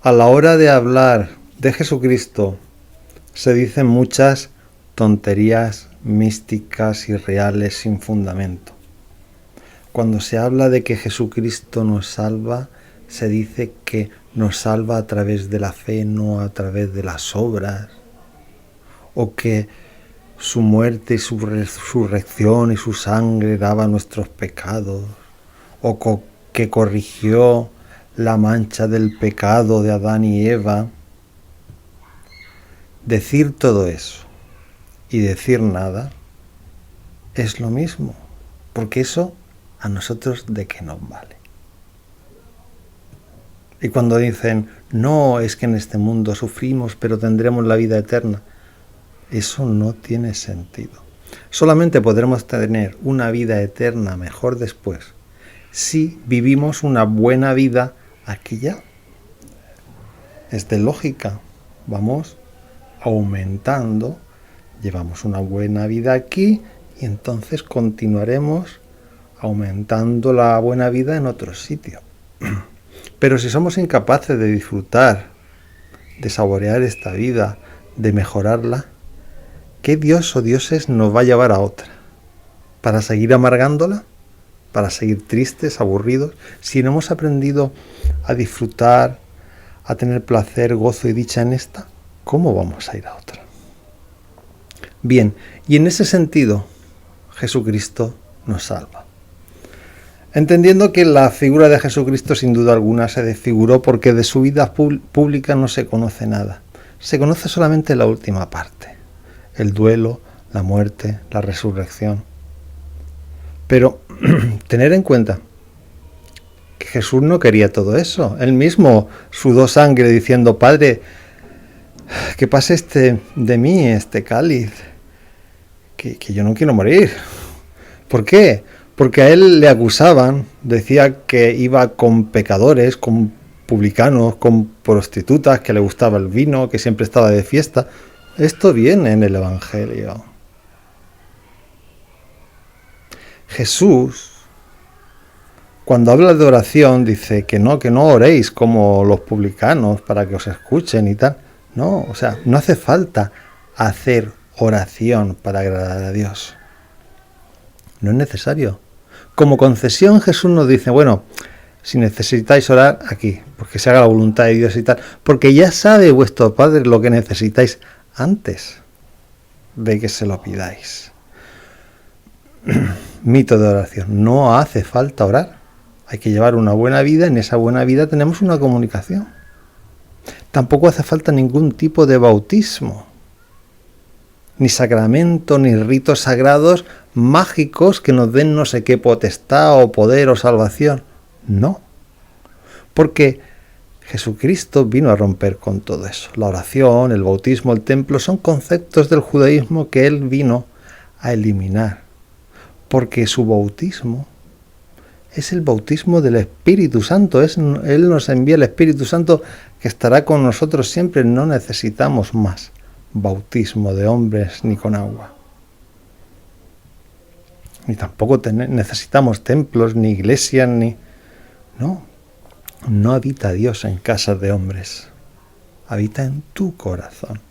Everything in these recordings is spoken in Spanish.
A la hora de hablar de Jesucristo se dicen muchas tonterías místicas y reales sin fundamento. Cuando se habla de que Jesucristo nos salva, se dice que nos salva a través de la fe, no a través de las obras, o que su muerte y su resurrección y su sangre daba nuestros pecados, o que corrigió la mancha del pecado de Adán y Eva. Decir todo eso y decir nada es lo mismo, porque eso a nosotros de qué nos vale. Y cuando dicen, no, es que en este mundo sufrimos, pero tendremos la vida eterna, eso no tiene sentido. Solamente podremos tener una vida eterna mejor después si vivimos una buena vida aquí ya. Es de lógica. Vamos aumentando, llevamos una buena vida aquí y entonces continuaremos aumentando la buena vida en otros sitios. Pero si somos incapaces de disfrutar, de saborear esta vida, de mejorarla, ¿qué Dios o dioses nos va a llevar a otra? ¿Para seguir amargándola? ¿Para seguir tristes, aburridos? Si no hemos aprendido a disfrutar, a tener placer, gozo y dicha en esta, ¿cómo vamos a ir a otra? Bien, y en ese sentido, Jesucristo nos salva. Entendiendo que la figura de Jesucristo sin duda alguna se desfiguró porque de su vida pública no se conoce nada. Se conoce solamente la última parte, el duelo, la muerte, la resurrección. Pero tener en cuenta que Jesús no quería todo eso. Él mismo sudó sangre diciendo, Padre, que pase de mí este cáliz, que yo no quiero morir. ¿Por qué? Porque a él le acusaban, decía que iba con pecadores, con publicanos, con prostitutas, que le gustaba el vino, que siempre estaba de fiesta. Esto viene en el Evangelio. Jesús, cuando habla de oración, dice que no oréis como los publicanos para que os escuchen y tal. No, o sea, no hace falta hacer oración para agradar a Dios. No es necesario. Como concesión, Jesús nos dice, bueno, si necesitáis orar, aquí, porque se haga la voluntad de Dios y tal, porque ya sabe vuestro Padre lo que necesitáis antes de que se lo pidáis. Mito de oración. No hace falta orar. Hay que llevar una buena vida. En esa buena vida tenemos una comunicación. Tampoco hace falta ningún tipo de bautismo, ni sacramento, ni ritos sagrados mágicos que nos den no sé qué potestad o poder o salvación. No. Porque Jesucristo vino a romper con todo eso. La oración, el bautismo, el templo son conceptos del judaísmo que Él vino a eliminar. Porque su bautismo es el bautismo del Espíritu Santo. Él nos envía el Espíritu Santo que estará con nosotros siempre. No necesitamos más bautismo de hombres ni con agua. Ni tampoco necesitamos templos, ni iglesias, ni... No habita Dios en casas de hombres. Habita en tu corazón.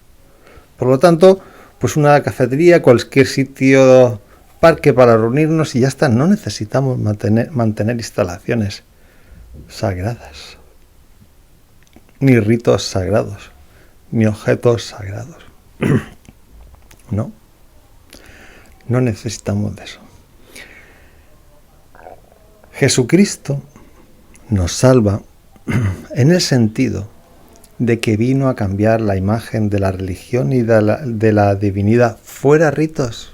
Por lo tanto, pues una cafetería, cualquier sitio, parque para reunirnos y ya está. No necesitamos mantener instalaciones sagradas, ni ritos sagrados, ni objetos sagrados. No necesitamos de eso. Jesucristo nos salva en el sentido de que vino a cambiar la imagen de la religión y de la divinidad. Fuera ritos.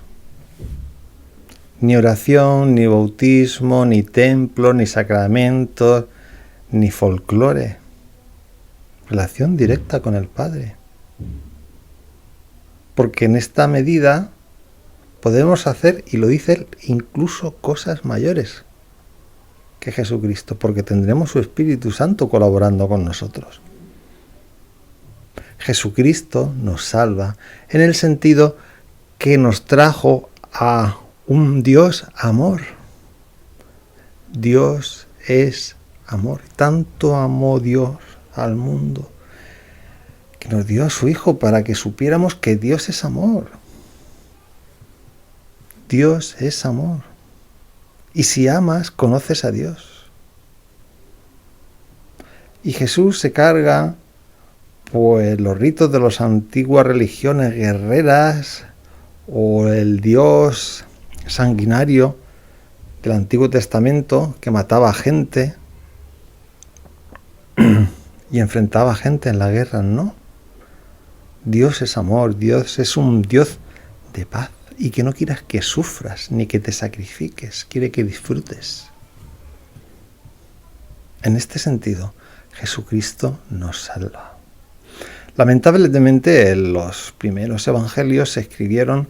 Ni oración, ni bautismo, ni templo, ni sacramentos, ni folclore. Relación directa con el Padre. Porque en esta medida podemos hacer, y lo dice Él, incluso cosas mayores que Jesucristo, porque tendremos su Espíritu Santo colaborando con nosotros. Jesucristo nos salva en el sentido que nos trajo a un Dios amor. Dios es amor. Tanto amó Dios al mundo, que nos dio a su Hijo para que supiéramos que Dios es amor. Dios es amor. Y si amas, conoces a Dios. Y Jesús se carga pues los ritos de las antiguas religiones guerreras o el Dios sanguinario del Antiguo Testamento que mataba gente y enfrentaba gente en la guerra, ¿no? Dios es amor, Dios es un Dios de paz y que no quieras que sufras ni que te sacrifiques, quiere que disfrutes. En este sentido, Jesucristo nos salva. Lamentablemente, los primeros evangelios se escribieron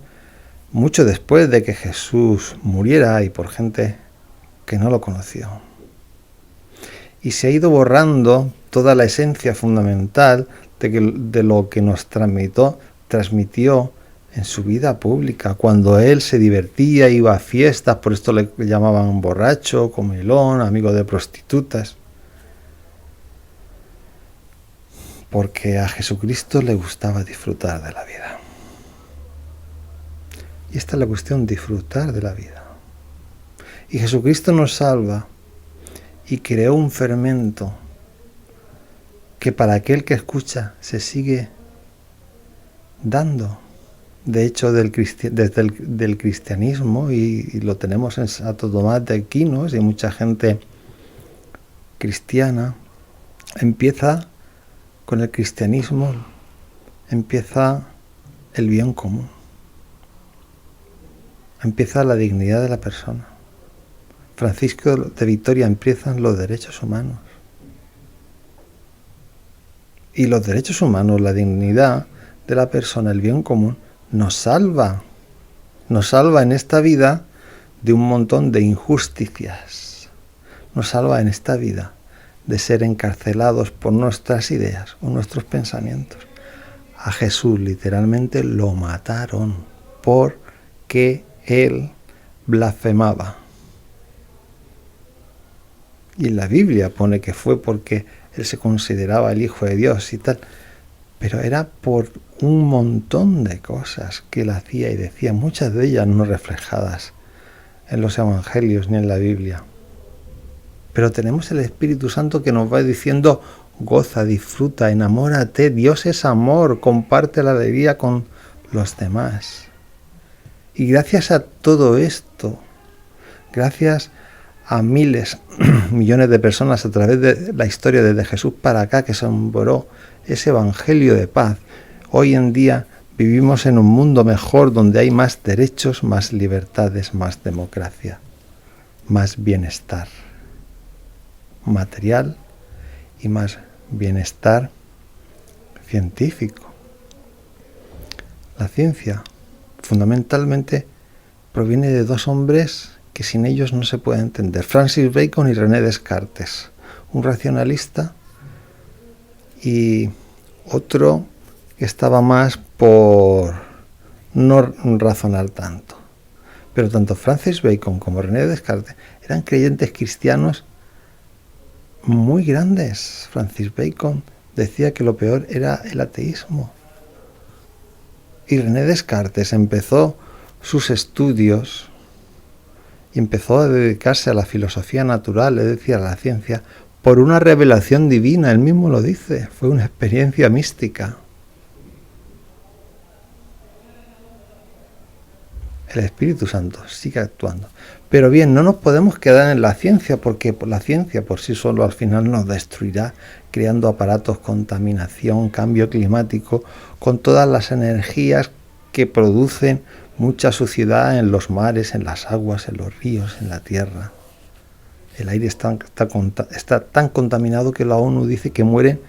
mucho después de que Jesús muriera y por gente que no lo conoció. Y se ha ido borrando toda la esencia fundamental de lo que nos transmitió en su vida pública, cuando él se divertía, iba a fiestas, por esto le llamaban borracho, comilón, amigo de prostitutas. Porque a Jesucristo le gustaba disfrutar de la vida. Y esta es la cuestión, disfrutar de la vida. Y Jesucristo nos salva y creó un fermento que para aquel que escucha se sigue dando. De hecho, desde el cristianismo, y lo tenemos en Santo Tomás de Aquino, y mucha gente cristiana, empieza con el cristianismo, empieza el bien común. Empieza la dignidad de la persona. Francisco de Vitoria empiezan los derechos humanos. Y los derechos humanos, la dignidad de la persona, el bien común, nos salva en esta vida de un montón de injusticias. Nos salva en esta vida de ser encarcelados por nuestras ideas o nuestros pensamientos. A Jesús literalmente lo mataron porque él blasfemaba. Y en la Biblia pone que fue porque él se consideraba el Hijo de Dios y tal. Pero era por un montón de cosas que él hacía y decía, muchas de ellas no reflejadas en los evangelios ni en la Biblia. Pero tenemos el Espíritu Santo que nos va diciendo, goza, disfruta, enamórate, Dios es amor, comparte la alegría con los demás. Y gracias a todo esto, gracias a miles, millones de personas a través de la historia desde Jesús para acá que se sembró ese evangelio de paz, hoy en día vivimos en un mundo mejor donde hay más derechos, más libertades, más democracia, más bienestar material y más bienestar científico. La ciencia fundamentalmente proviene de dos hombres que sin ellos no se puede entender, Francis Bacon y René Descartes, un racionalista y otro que estaba más por no razonar tanto. Pero tanto Francis Bacon como René Descartes eran creyentes cristianos muy grandes. Francis Bacon decía que lo peor era el ateísmo. Y René Descartes empezó sus estudios y empezó a dedicarse a la filosofía natural, es decir, a la ciencia, por una revelación divina. Él mismo lo dice, fue una experiencia mística. El Espíritu Santo sigue actuando. Pero bien, no nos podemos quedar en la ciencia, porque la ciencia por sí solo al final nos destruirá, creando aparatos, contaminación, cambio climático, con todas las energías que producen mucha suciedad en los mares, en las aguas, en los ríos, en la tierra. El aire está tan contaminado que la ONU dice que mueren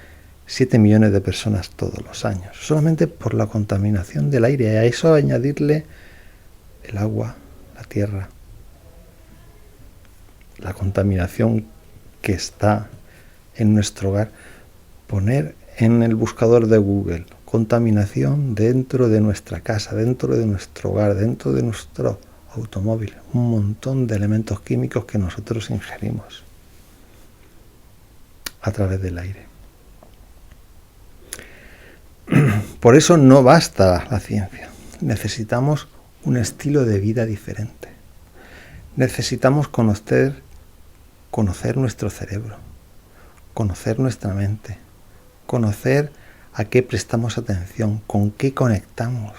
7 millones de personas todos los años, solamente por la contaminación del aire. A eso añadirle el agua, la tierra, la contaminación que está en nuestro hogar. Poner en el buscador de Google contaminación dentro de nuestra casa, dentro de nuestro hogar, dentro de nuestro automóvil, un montón de elementos químicos que nosotros ingerimos a través del aire. Por eso no basta la ciencia. Necesitamos un estilo de vida diferente. Necesitamos conocer nuestro cerebro, conocer nuestra mente, conocer a qué prestamos atención, con qué conectamos.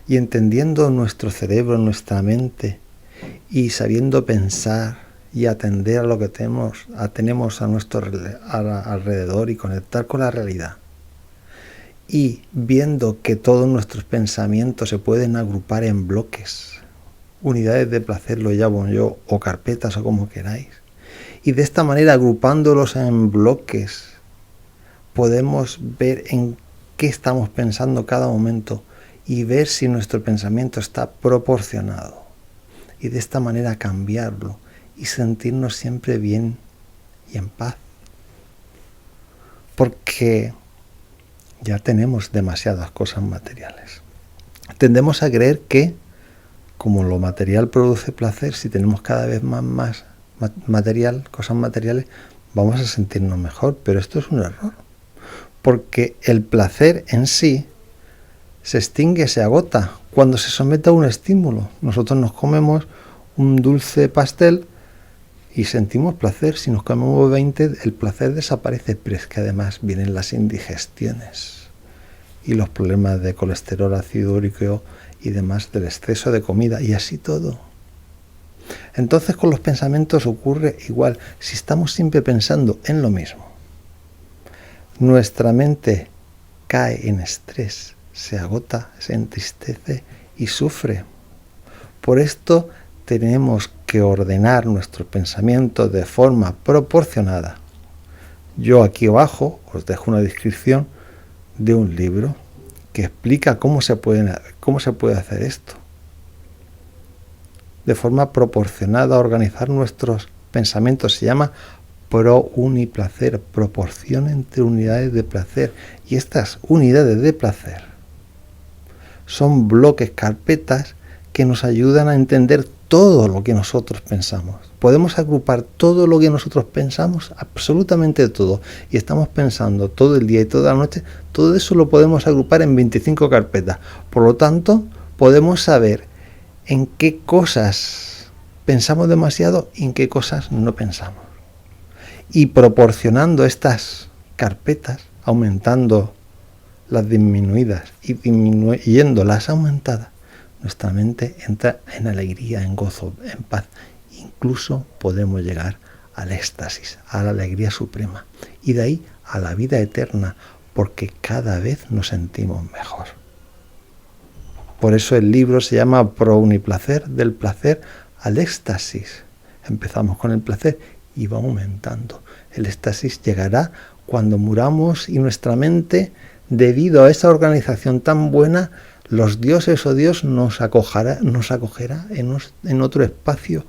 Y entendiendo nuestro cerebro, nuestra mente, y sabiendo pensar y atender a lo que tenemos a nuestro alrededor y conectar con la realidad. Y viendo que todos nuestros pensamientos se pueden agrupar en bloques, unidades de placer lo llamo yo, o carpetas o como queráis. Y de esta manera, agrupándolos en bloques, podemos ver en qué estamos pensando cada momento y ver si nuestro pensamiento está proporcionado. Y de esta manera cambiarlo y sentirnos siempre bien y en paz. Porque ya tenemos demasiadas cosas materiales. Tendemos a creer que, como lo material produce placer, si tenemos cada vez más material, cosas materiales, vamos a sentirnos mejor. Pero esto es un error. Porque el placer en sí se extingue, se agota cuando se somete a un estímulo. Nosotros nos comemos un dulce pastel y sentimos placer. Si nos comemos 20, el placer desaparece, pero es que además vienen las indigestiones y los problemas de colesterol, ácido úrico y demás del exceso de comida, y así todo. Entonces con los pensamientos ocurre igual. Si estamos siempre pensando en lo mismo, nuestra mente cae en estrés, se agota, se entristece y sufre. Por esto tenemos que ordenar nuestros pensamientos de forma proporcionada. Yo aquí abajo os dejo una descripción de un libro que explica cómo se puede hacer esto. De forma proporcionada, organizar nuestros pensamientos. Se llama pro-uniplacer, proporción entre unidades de placer. Y estas unidades de placer son bloques, carpetas que nos ayudan a entender todo lo que nosotros pensamos. Podemos agrupar todo lo que nosotros pensamos, absolutamente todo. Y estamos pensando todo el día y toda la noche, todo eso lo podemos agrupar en 25 carpetas. Por lo tanto, podemos saber en qué cosas pensamos demasiado y en qué cosas no pensamos. Y proporcionando estas carpetas, aumentando las disminuidas y disminuyendo las aumentadas, nuestra mente entra en alegría, en gozo, en paz. Incluso podemos llegar al éxtasis, a la alegría suprema. Y de ahí a la vida eterna, porque cada vez nos sentimos mejor. Por eso el libro se llama Pro-uniplacer, del placer al éxtasis. Empezamos con el placer y va aumentando. El éxtasis llegará cuando muramos y nuestra mente, debido a esa organización tan buena, los dioses o Dios nos acogerá en otro espacio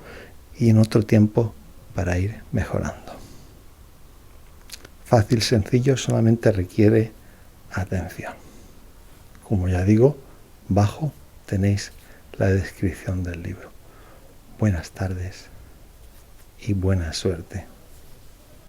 y en otro tiempo para ir mejorando. Fácil, sencillo, solamente requiere atención. Como ya digo, abajo tenéis la descripción del libro. Buenas tardes y buena suerte.